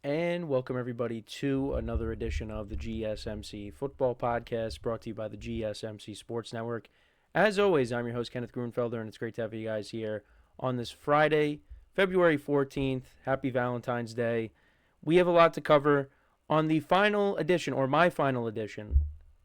And welcome everybody to another edition of the GSMC Football Podcast brought to you by the GSMC Sports Network. As always, I'm your host, Kenneth Grunfelder, and it's great to have you guys here on this Friday, February 14th. Happy Valentine's Day. We have a lot to cover on the final edition, or my final edition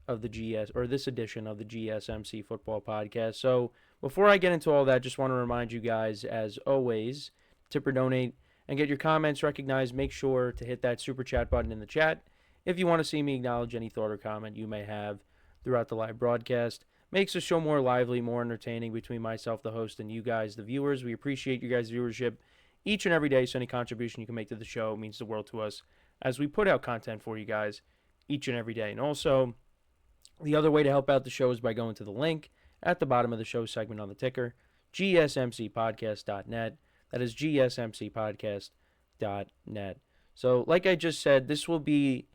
of this edition of the GSMC Football Podcast. So before I get into all that, just want to remind you guys, as always, tip or donate and get your comments recognized. Make sure to hit that super chat button in the chat if you want to see me acknowledge any thought or comment you may have throughout the live broadcast. Makes the show more lively, more entertaining between myself, the host, and you guys, the viewers. We appreciate you guys' viewership each and every day, so any contribution you can make to the show means the world to us as we put out content for you guys each and every day. And also, the other way to help out the show is by going to the link at the bottom of the show segment on the ticker, gsmcpodcast.net. That is gsmcpodcast.net. So, like I just said, this will be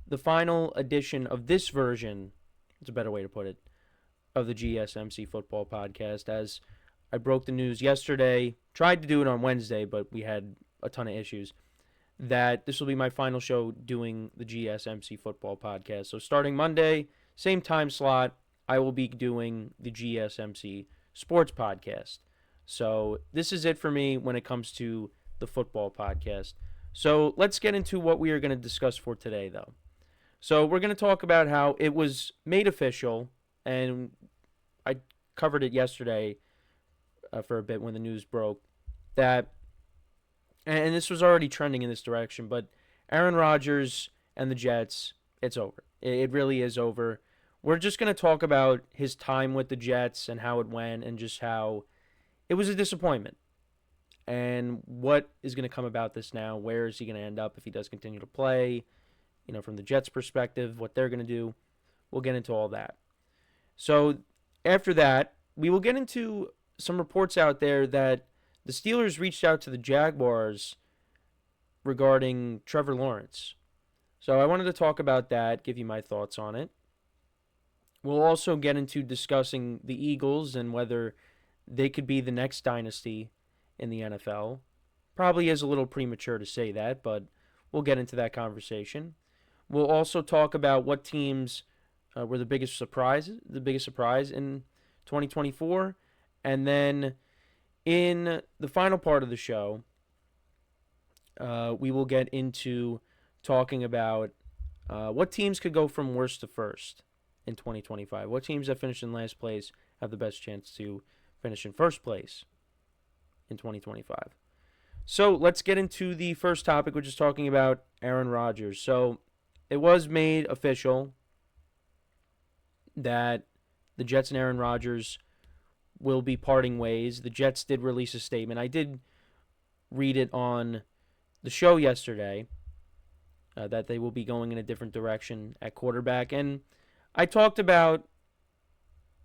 the final edition of this version, it's a better way to put it, of the GSMC Football Podcast, as I broke the news yesterday, tried to do it on Wednesday, but we had a ton of issues, that this will be my final show doing the GSMC Football Podcast. So, starting Monday, same time slot, I will be doing the GSMC Sports Podcast. So this is it for me when it comes to the football podcast. So let's get into what we are going to discuss for today, though. So we're going to talk about how it was made official, and I covered it yesterday for a bit when the news broke, that, and this was already trending in this direction, but Aaron Rodgers and the Jets, it's over. It really is over. We're just going to talk about his time with the Jets and how it went and just how it was a disappointment. And what is going to come about this now? Where is he going to end up if he does continue to play? You know, from the Jets' perspective, what they're going to do. We'll get into all that. So after that, we will get into some reports out there that the Steelers reached out to the Jaguars regarding Trevor Lawrence. So I wanted to talk about that, give you my thoughts on it. We'll also get into discussing the Eagles and whether they could be the next dynasty in the NFL. Probably is a little premature to say that, but we'll get into that conversation. We'll also talk about what teams were the biggest surprise in 2024. And then in the final part of the show, we will get into talking about what teams could go from worst to first in 2025. What teams that finished in last place have the best chance to finish in first place in 2025. So let's get into the first topic, which is talking about Aaron Rodgers. So it was made official that the Jets and Aaron Rodgers will be parting ways. The Jets did release a statement. I did read it on the show yesterday that they will be going in a different direction at quarterback. And I talked about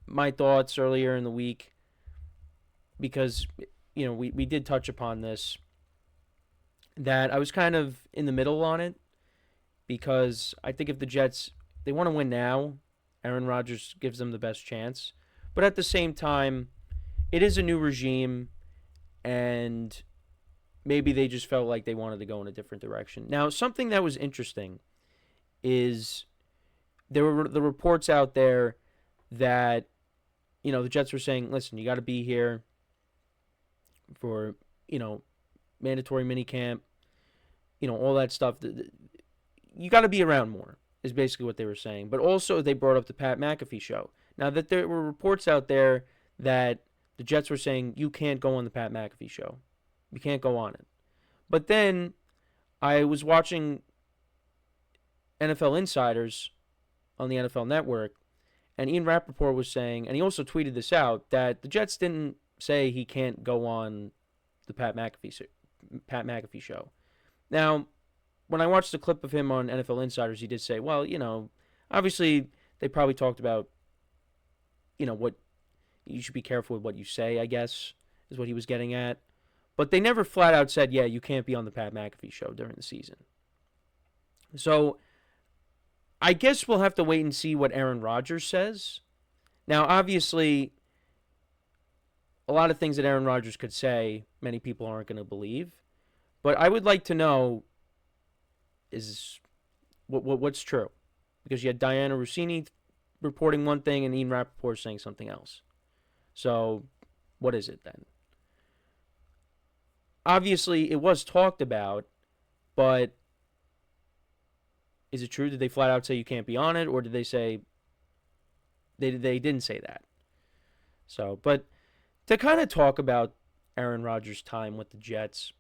my thoughts earlier in the week because, you know, we did touch upon this, that I was kind of in the middle on it, because I think if the Jets, they want to win now, Aaron Rodgers gives them the best chance. But at the same time, it is a new regime, and maybe they just felt like they wanted to go in a different direction. Now, something that was interesting is there were the reports out there that, you know, the Jets were saying, listen, you got to be here for, you know, mandatory minicamp, you know, all that stuff. You got to be around more, is basically what they were saying. But also they brought up the Pat McAfee show. Now, that there were reports out there that the Jets were saying, you can't go on the Pat McAfee show. You can't go on it. But then I was watching NFL Insiders on the NFL Network, and Ian Rappaport was saying, and he also tweeted this out, that the Jets didn't say he can't go on the Pat McAfee show. Now, when I watched the clip of him on NFL Insiders, he did say, well, you know, obviously they probably talked about, you know, what you should be careful with what you say, I guess, is what he was getting at. But they never flat out said, yeah, you can't be on the Pat McAfee show during the season. So I guess we'll have to wait and see what Aaron Rodgers says. Now, obviously, a lot of things that Aaron Rodgers could say, many people aren't going to believe. But I would like to know, is what's true, because you had Diana Rossini reporting one thing and Ian Rappaport saying something else. So what is it then? Obviously, it was talked about, but is it true? Did they flat out say you can't be on it, or did they say they didn't say that? So, but to kind of talk about Aaron Rodgers' time with the Jets,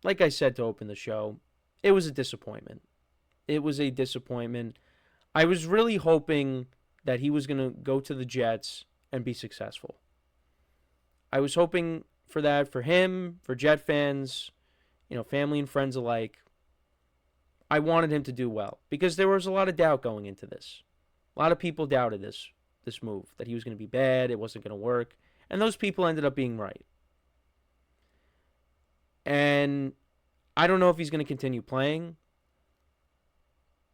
like I said to open the show, it was a disappointment. It was a disappointment. I was really hoping that he was going to go to the Jets and be successful. I was hoping for that for him, for Jet fans, family and friends alike. I wanted him to do well because there was a lot of doubt going into this. A lot of people doubted this move, that he was going to be bad, it wasn't going to work, and those people ended up being right. And I don't know if he's going to continue playing.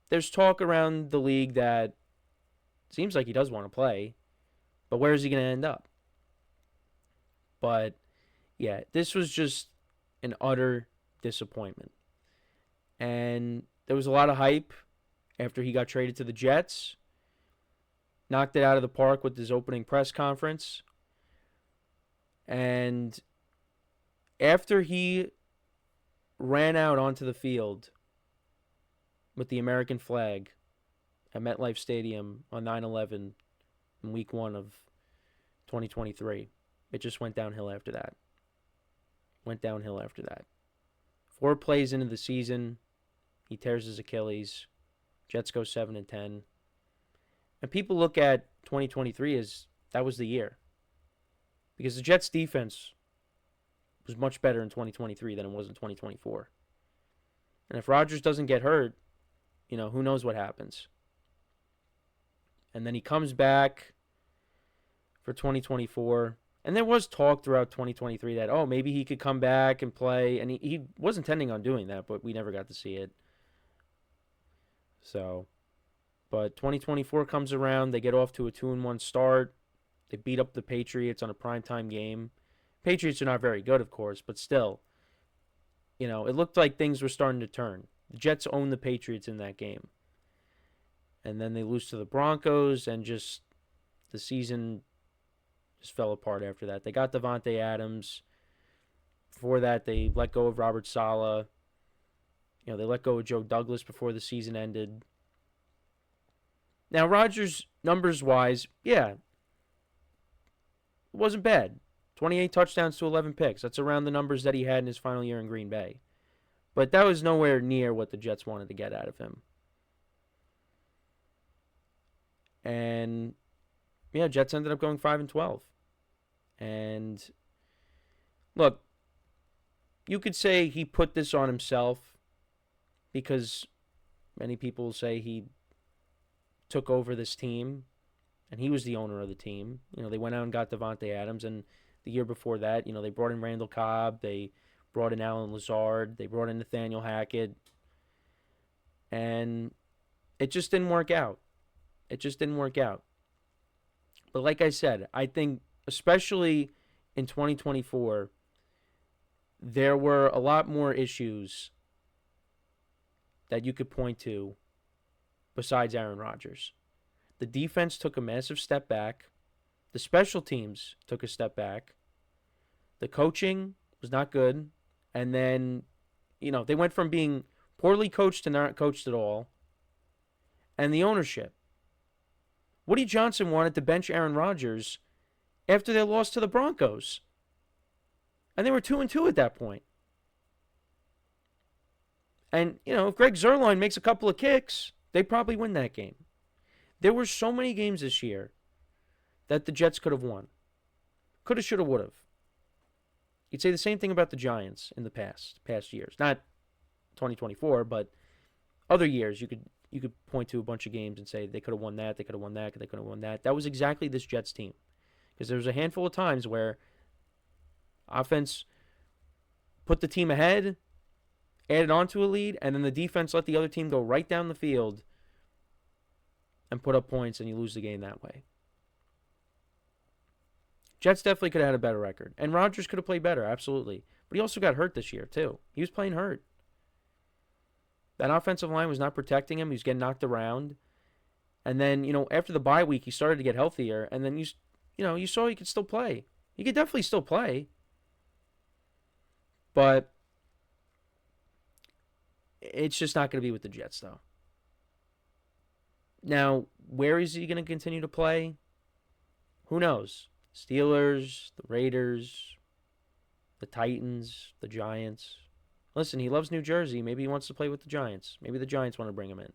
There's talk around the league that seems like he does want to play, but where is he going to end up? But yeah, this was just an utter disappointment. And there was a lot of hype after he got traded to the Jets. Knocked it out of the park with his opening press conference. And after he ran out onto the field with the American flag at MetLife Stadium on 9/11 in week 1 of 2023, it just went downhill after that. 4 plays into the season, he tears his Achilles. Jets go 7-10. And people look at 2023 as that was the year, because the Jets defense was much better in 2023 than it was in 2024. And if Rodgers doesn't get hurt, who knows what happens. And then he comes back for 2024. And there was talk throughout 2023 that, maybe he could come back and play. And he was intending on doing that, but we never got to see it. So, but 2024 comes around. They get off to a 2-1 start. They beat up the Patriots on a primetime game. Patriots are not very good, of course, but still, it looked like things were starting to turn. The Jets owned the Patriots in that game. And then they lose to the Broncos, and just the season just fell apart after that. They got Devontae Adams. Before that, they let go of Robert Saleh. They let go of Joe Douglas before the season ended. Now, Rodgers, numbers-wise, yeah, it wasn't bad. 28 touchdowns to 11 picks. That's around the numbers that he had in his final year in Green Bay. But that was nowhere near what the Jets wanted to get out of him. And, yeah, Jets ended up going 5-12. And, look, you could say he put this on himself, because many people say he took over this team and he was the owner of the team. They went out and got Devontae Adams, and the year before that, they brought in Randall Cobb, they brought in Alan Lazard, they brought in Nathaniel Hackett, and it just didn't work out. But like I said, I think especially in 2024, there were a lot more issues that you could point to besides Aaron Rodgers. The defense took a massive step back. The special teams took a step back. The coaching was not good. And then, they went from being poorly coached to not coached at all. And the ownership. Woody Johnson wanted to bench Aaron Rodgers after they lost to the Broncos. And they were 2-2 at that point. And, if Greg Zuerlein makes a couple of kicks, they probably win that game. There were so many games this year that the Jets could have won. Coulda, shoulda, woulda. You'd say the same thing about the Giants in the past years. Not 2024, but other years you could point to a bunch of games and say they could have won that, they could have won that, they could have won that. That was exactly this Jets team. Because there was a handful of times where offense put the team ahead, added on to a lead, and then the defense let the other team go right down the field and put up points, and you lose the game that way. Jets definitely could have had a better record. And Rodgers could have played better, absolutely. But he also got hurt this year, too. He was playing hurt. That offensive line was not protecting him. He was getting knocked around. And then, after the bye week, he started to get healthier. And then, you saw he could still play. He could definitely still play. But it's just not going to be with the Jets, though. Now, where is he going to continue to play? Who knows? Steelers, the Raiders, the Titans, the Giants. Listen, he loves New Jersey. Maybe he wants to play with the Giants. Maybe the Giants want to bring him in.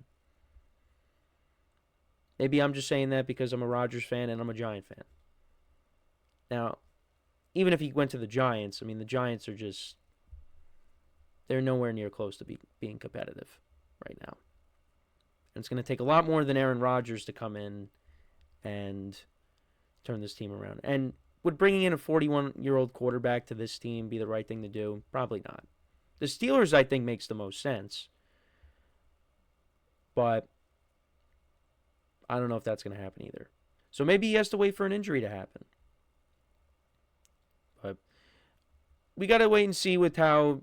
Maybe I'm just saying that because I'm a Rodgers fan and I'm a Giant fan. Now, even if he went to the Giants, the Giants are just, they're nowhere near close to being competitive right now. And it's going to take a lot more than Aaron Rodgers to come in and turn this team around. And would bringing in a 41-year-old quarterback to this team be the right thing to do? Probably not. The Steelers, I think, makes the most sense. But I don't know if that's going to happen either. So maybe he has to wait for an injury to happen. But we got to wait and see with how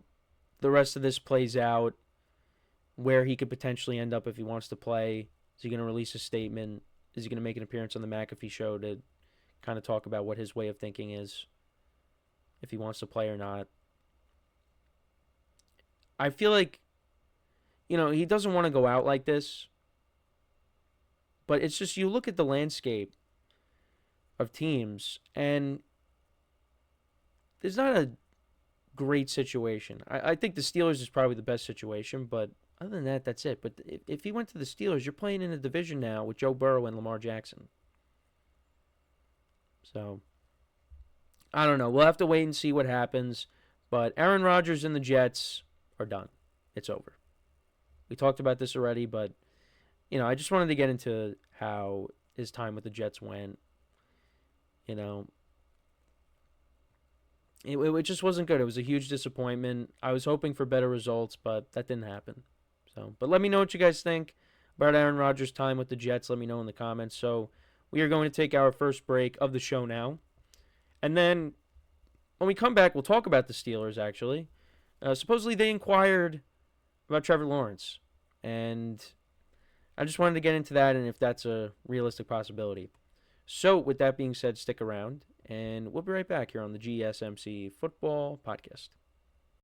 the rest of this plays out, where he could potentially end up if he wants to play. Is he going to release a statement? Is he going to make an appearance on the McAfee show to kind of talk about what his way of thinking is, if he wants to play or not? I feel like, he doesn't want to go out like this, but it's just, you look at the landscape of teams, and there's not a great situation. I think the Steelers is probably the best situation, but other than that, that's it. But if he went to the Steelers, you're playing in a division now with Joe Burrow and Lamar Jackson. So, I don't know. We'll have to wait and see what happens. But Aaron Rodgers and the Jets are done. It's over. We talked about this already, but, I just wanted to get into how his time with the Jets went. It just wasn't good. It was a huge disappointment. I was hoping for better results, but that didn't happen. But let me know what you guys think about Aaron Rodgers' time with the Jets. Let me know in the comments. So we are going to take our first break of the show now. And then when we come back, we'll talk about the Steelers, actually. Supposedly they inquired about Trevor Lawrence. And I just wanted to get into that and if that's a realistic possibility. So with that being said, stick around. And we'll be right back here on the GSMC Football Podcast.